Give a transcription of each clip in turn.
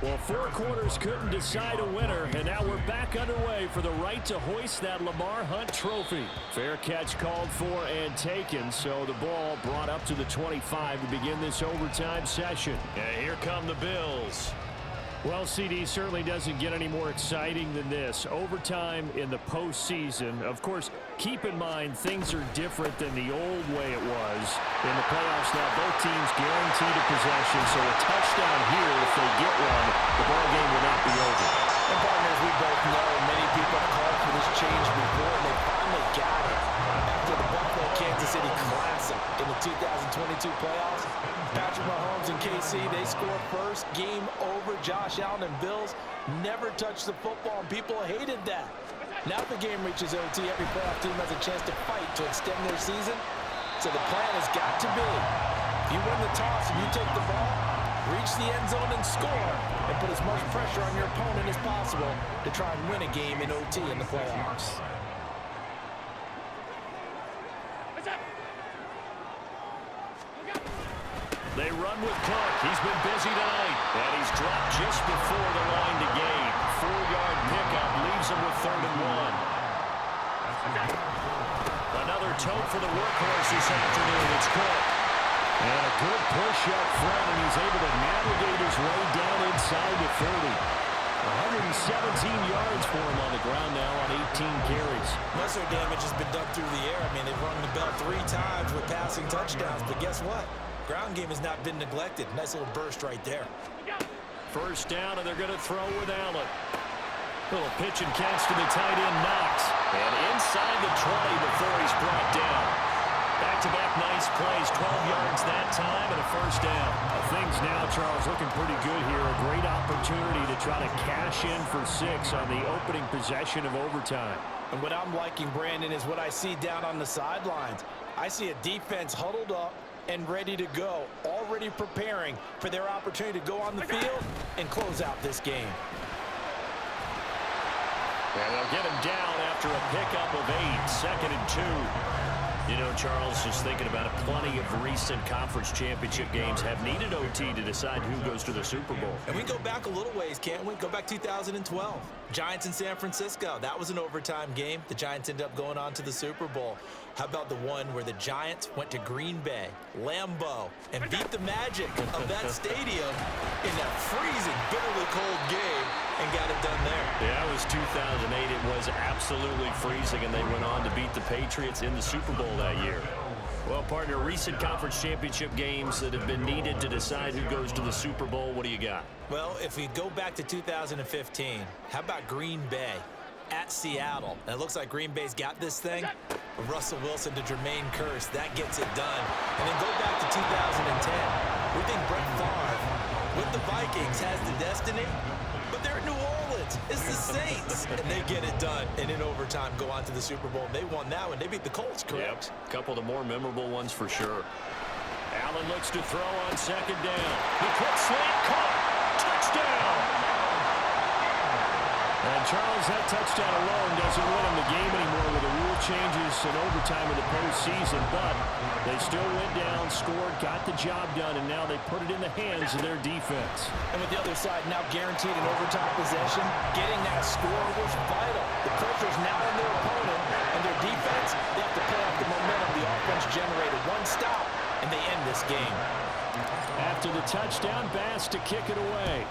Well, 4 quarters couldn't decide a winner, and now we're back underway for the right to hoist that Lamar Hunt trophy. Fair catch called for and taken, so the ball brought up to the 25 to begin this overtime session. And here come the Bills. Well, CD, certainly doesn't get any more exciting than this. Overtime in the postseason. Of course, keep in mind things are different than the old way it was. In the playoffs now, both teams guaranteed a possession, so a touchdown here, if they get one, the ball game will not be over. And partners, we both know many people have called for this change before, and they finally got it. After the Buffalo-Kansas City Classic in the 2022 playoffs, Patrick Mahomes and KC, they scored first, game over. Josh Allen and Bills never touched the football, and people hated that. Now the game reaches OT, every playoff team has a chance to fight to extend their season. So the plan has got to be, if you win the toss and you take the ball, reach the end zone and score, and put as much pressure on your opponent as possible to try and win a game in OT in the playoffs. They run with Cook. He's been busy tonight. And he's dropped just before the line to gain. 4-yard pickup leaves him with 3rd and 1. Another tote for the workhorse this afternoon. It's Cook. And a good push up front, and he's able to navigate his way down inside the 30. 117 yards for him on the ground now on 18 carries. Most of their damage has been done through the air. I mean, they've rung the bell 3 times with passing touchdowns, but guess what? Ground game has not been neglected. Nice little burst right there. First down, and they're going to throw with Allen. Little pitch and catch to the tight end, Knox. And inside the 20 before he's brought down. Back-to-back nice plays, 12 yards that time, and a first down. Things now, Charles, looking pretty good here. A great opportunity to try to cash in for 6 on the opening possession of overtime. And what I'm liking, Brandon, is what I see down on the sidelines. I see a defense huddled up and ready to go, already preparing for their opportunity to go on the field and close out this game. And they'll get him down after a pickup of 8, 2nd and 2. You know, Charles, just thinking about it, plenty of recent conference championship games have needed OT to decide who goes to the Super Bowl. And we go back a little ways, can't we? Go back 2012. Giants in San Francisco. That was an overtime game. The Giants ended up going on to the Super Bowl. How about the one where the Giants went to Green Bay, Lambeau, and beat the magic of that stadium in that freezing, bitterly cold game and got it done there? Yeah, it was 2008. It was absolutely freezing, and they went on to beat the Patriots in the Super Bowl that year. Well, partner, recent conference championship games that have been needed to decide who goes to the Super Bowl, what do you got? Well, if we go back to 2015, how about Green Bay at Seattle? And it looks like Green Bay's got this thing. Russell Wilson to Jermaine Kearse, that gets it done. And then go back to 2010. We think Brett Favre with the Vikings has the destiny, but they're at New Orleans. It's the Saints. And they get it done. And in overtime, go on to the Super Bowl. They won that one. They beat the Colts, correct? Yep. A couple of the more memorable ones for sure. Allen looks to throw on 2nd down. The quick slant caught. Touchdown! And Charles, that touchdown alone doesn't win him the game anymore with the rule changes and overtime in the postseason, but they still went down, scored, got the job done, and now they put it in the hands of their defense. And with the other side now guaranteed an overtime possession, getting that score was vital. The pressure's now on their opponent, and their defense, they have to play off the momentum the offense generated. One stop, and they end this game. After the touchdown, Bass to kick it away.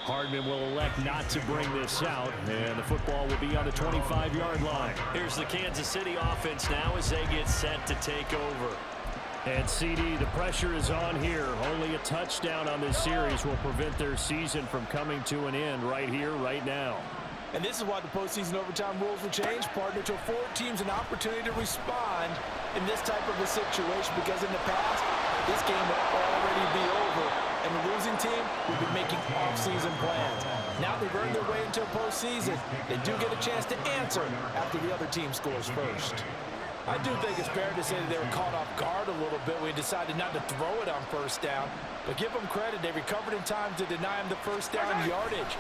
Hardman will elect not to bring this out, and the football will be on the 25-yard line. Here's the Kansas City offense now as they get set to take over. And CD, the pressure is on here. Only a touchdown on this series will prevent their season from coming to an end right here, right now. And this is why the postseason overtime rules were changed, partner, to afford teams an opportunity to respond in this type of a situation, because in the past, this game would already be over, and the losing team would be making off-season plans. Now they've earned their way into a postseason. They do get a chance to answer after the other team scores first. I do think it's fair to say that they were caught off guard a little bit when they decided not to throw it on first down. But give them credit, they recovered in time to deny them the first down yardage.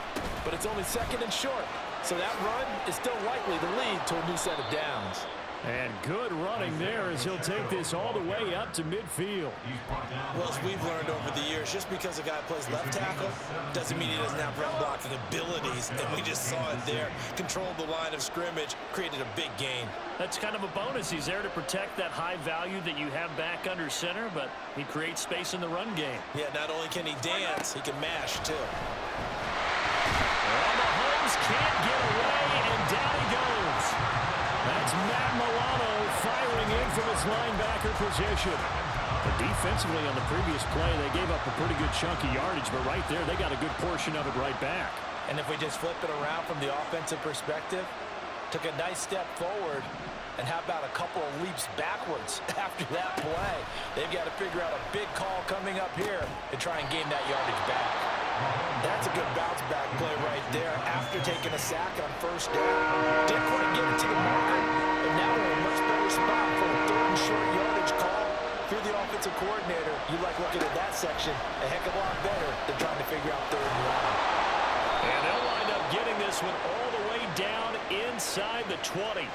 But it's only 2nd and short, so that run is still likely to lead to a new set of downs. And good running there as he'll take this all the way up to midfield. Well, as we've learned over the years, just because a guy plays left tackle doesn't mean he doesn't have run blocking abilities. And we just saw it there. Controlled the line of scrimmage, created a big gain. That's kind of a bonus. He's there to protect that high value that you have back under center, but he creates space in the run game. Yeah, not only can he dance, he can mash too. Well, Mahomes can't get away, and down he goes. That's Matt Milano firing in from his linebacker position. But defensively on the previous play, they gave up a pretty good chunk of yardage, but right there, they got a good portion of it right back. And if we just flip it around from the offensive perspective, took a nice step forward, and how about a couple of leaps backwards after that play? They've got to figure out a big call coming up here to try and gain that yardage back. That's a good bounce back play right there after taking a sack on first down. Didn't quite get it to the marker, but now we're in a much better spot for a third and short yardage call. If you're the offensive coordinator, you like looking at that section a heck of a lot better than trying to figure out third and long. And they'll wind up getting this one all the way down inside the 20.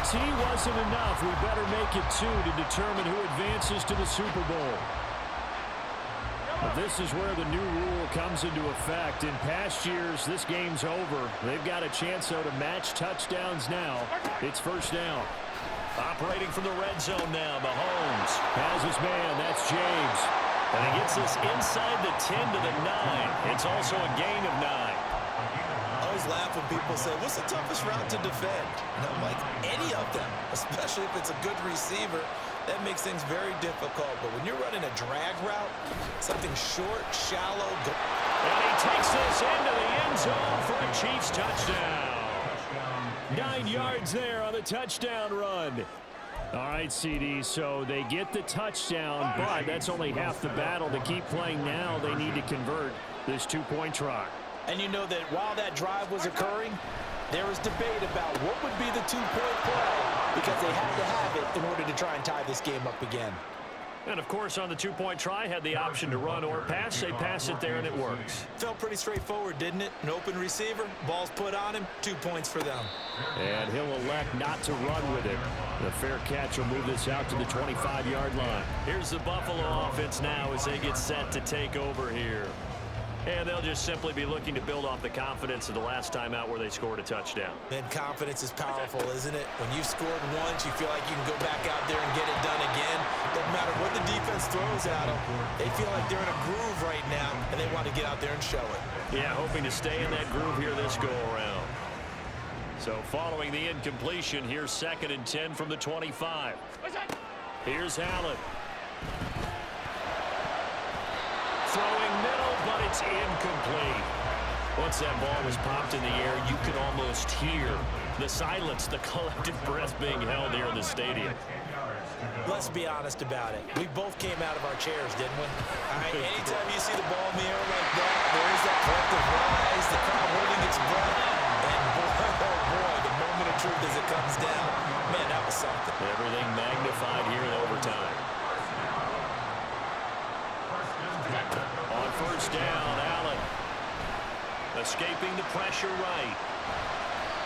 T wasn't enough. We better make it 2 to determine who advances to the Super Bowl. But this is where the new rule comes into effect. In past years, this game's over. They've got a chance, though, to match touchdowns now. It's first down. Operating from the red zone now, Mahomes has his man. That's James. And he gets this inside the 10 to the 9. It's also a gain of 9. I always laugh when people say, what's the toughest route to defend? And I'm like, any of them, especially if it's a good receiver. That makes things very difficult. But when you're running a drag route, something short, shallow. And he takes this into the end zone for a Chiefs touchdown. 9 yards there on the touchdown run. All right, CD, so they get the touchdown, but that's only half the battle. To keep playing now, they need to convert this two-point try. And you know that while that drive was occurring, there was debate about what would be the two-point play because they had to have it in order to try and tie this game up again. And, of course, on the two-point try, had the option to run or pass. They pass it there, and it works. Felt pretty straightforward, didn't it? An open receiver, ball's put on him, 2 points for them. And he'll elect not to run with it. The fair catch will move this out to the 25-yard line. Here's the Buffalo offense now as they get set to take over here. And they'll just simply be looking to build off the confidence of the last time out where they scored a touchdown. And confidence is powerful, isn't it? When you've scored once, you feel like you can go back out there and get it done again. Doesn't matter what the defense throws at them. They feel like they're in a groove right now, and they want to get out there and show it. Yeah, hoping to stay in that groove here this go-around. So following the incompletion, here's 2nd and 10 from the 25. Here's Allen. Throwing middle, but it's incomplete. Once that ball was popped in the air, you could almost hear the silence, the collective breath being held here in the stadium. Let's be honest about it. We both came out of our chairs, didn't we? All right, anytime you see the ball in the air like that, there is that collective rise, the crowd holding its breath. And boy, oh boy, the moment of truth as it comes down. Man, that was something. Everything magnified here in overtime. On first down, Allen escaping the pressure right.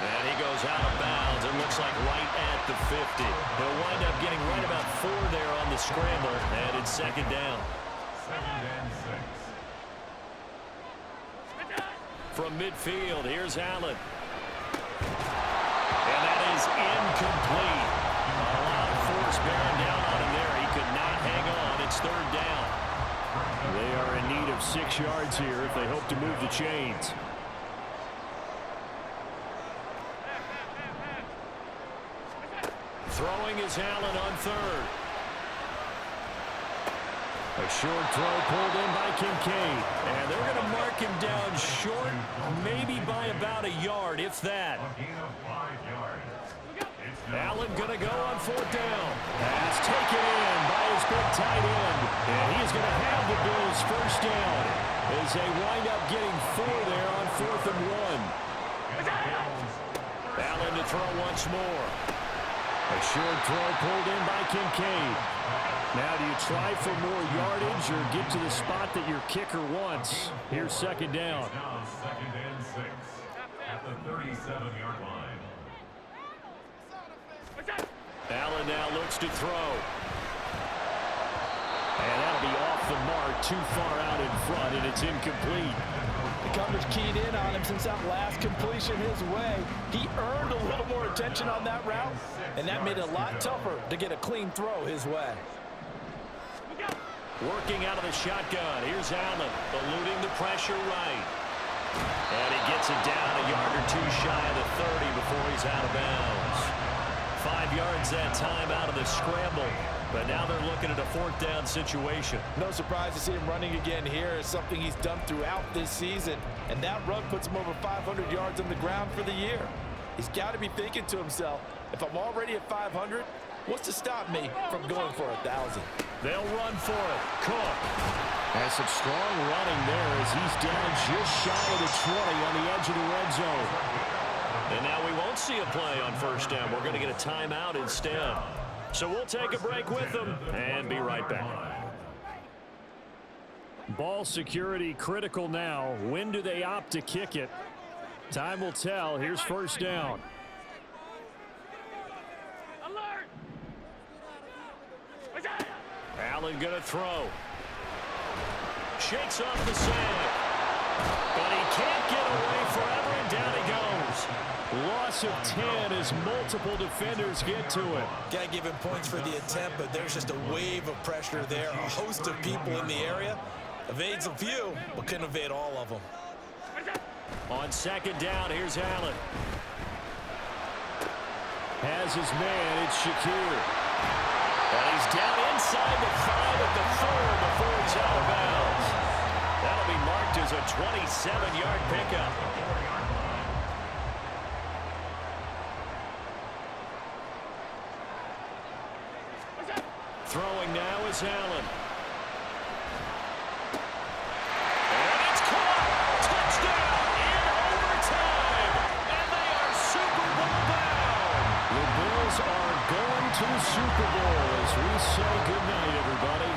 And he goes out of bounds. It looks like right at the 50. He'll wind up getting right about 4 there on the scramble, and it's 2nd down. From midfield, here's Allen. And that is incomplete. A lot of force bearing down on him there. He could not hang on. It's 3rd down. They are in need of 6 yards here if they hope to move the chains. Throwing is Allen on 3rd. A short throw pulled in by Kincaid. And they're going to mark him down short, maybe by about a yard, if that. Allen going to go on 4th down. Pass taken in by his big tight end. And he is going to have the Bills' first down as they wind up getting 4 there on 4th and 1. Allen to throw once more. A short throw pulled in by Kincaid. Now, do you try for more yardage or get to the spot that your kicker wants? Here's second down. Now second and 6 at the 37-yard line. Allen now looks to throw. And that'll be off the mark, too far out in front, and it's incomplete. The coverage keyed in on him since that last completion his way. He earned a little more attention on that route, and that made it a lot tougher to get a clean throw his way. Working out of the shotgun. Here's Allen, eluding the pressure right. And he gets it down a yard or two shy of the 30 before he's out of bounds. 5 yards that time out of the scramble. But now they're looking at a fourth down situation. No surprise to see him running again here. It's something he's done throughout this season. And that run puts him over 500 yards on the ground for the year. He's got to be thinking to himself, if I'm already at 500, what's to stop me from going for 1,000? They'll run for it. Cook has some strong running there as he's down just shy of the 20 on the edge of the red zone. And now we won't see a play on first down. We're going to get a timeout instead. So we'll take a break with them and be right back. Ball security critical now. When do they opt to kick it? Time will tell. Here's first down. Allen going to throw. Shakes off the sand. But he can't get away forever, and down he goes. Loss of 10 as multiple defenders get to it. Got to give him points for the attempt, but there's just a wave of pressure there. A host of people in the area. Evades a few, but couldn't evade all of them. On second down, here's Allen. Has his man, it's Shakir. And he's down inside the 5 at the 4 before he's out of bounds. That'll be marked as a 27-yard pickup. Throwing now is Allen. And it's caught. Touchdown in overtime. And they are Super Bowl bound. The Bills are going to the Super Bowl as we say goodnight, everybody.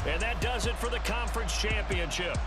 And that does it for the conference championship.